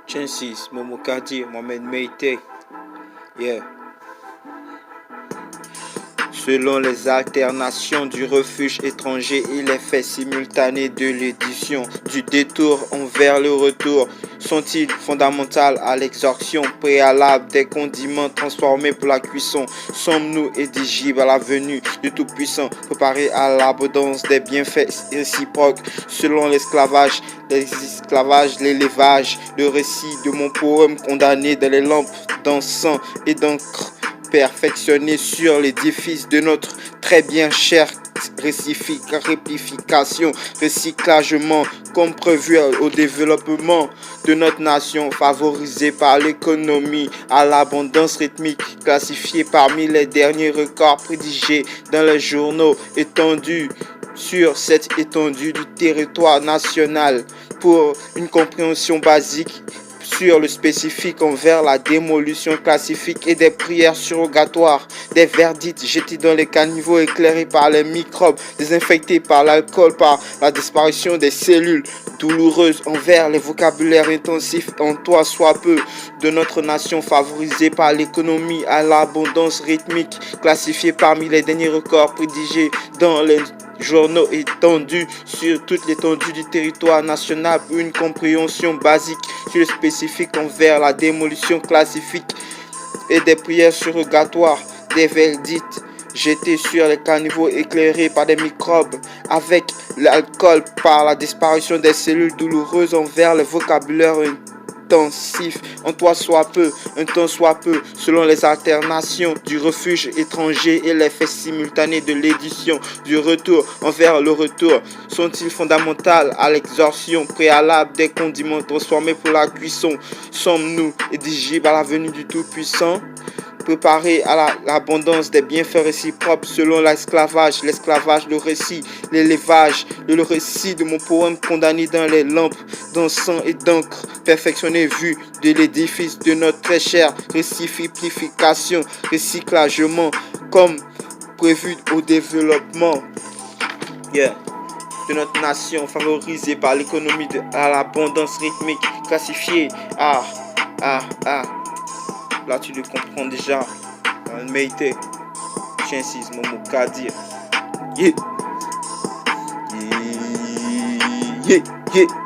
Chances, Momo Kadi, Mohamed Meite. Yeah. Selon les alternations du refuge étranger et l'effet simultané de l'édition du détour envers le retour, sont-ils fondamentaux à l'exorction préalable des condiments transformés pour la cuisson? Sommes-nous éligibles à la venue du Tout-Puissant, préparés à l'abondance des bienfaits réciproques? Selon l'esclavage, l'élevage, le récit de mon poème condamné dans les lampes d'encens et d'encre, perfectionné sur l'édifice de notre très bien cher réplification, recyclagement, comme prévu au développement de notre nation, favorisé par l'économie à l'abondance rythmique, classifiée parmi les derniers records prédigés dans les journaux, étendus sur cette étendue du territoire national pour une compréhension basique sur le spécifique envers la démolition classifique et des prières surrogatoires, des verdicts jetés dans les caniveaux éclairés par les microbes, désinfectés par l'alcool, par la disparition des cellules douloureuses envers les vocabulaires intensifs en toi soit peu de notre nation favorisée par l'économie à l'abondance rythmique, classifiée parmi les derniers records prédigés dans les journaux étendus sur toute l'étendue du territoire national pour une compréhension basique sur le spécifique envers la démolition classifique et des prières surrogatoires, des verdicts jetés sur les caniveaux éclairés par des microbes avec l'alcool, par la disparition des cellules douloureuses envers le vocabulaire intensif, en toi soit peu, un temps soit peu, selon les alternations du refuge étranger et l'effet simultané de l'édition du retour envers le retour, sont-ils fondamentaux à l'exorction préalable des condiments transformés pour la cuisson? Sommes-nous éligibles à la venue du Tout-Puissant, préparés à l'abondance des bienfaits réciproques selon l'esclavage, le récit, l'élevage, le récit de mon poème condamné dans les lampes d'encens et d'encre, perfectionné vu de l'édifice de notre très chère réciprocation, recyclagement, comme prévu au développement de notre nation, favorisée par l'économie à l'abondance rythmique, classifiée là tu le comprends déjà. Meite, Chances, Momo Kadir. Yeah. Yeah. Yeah.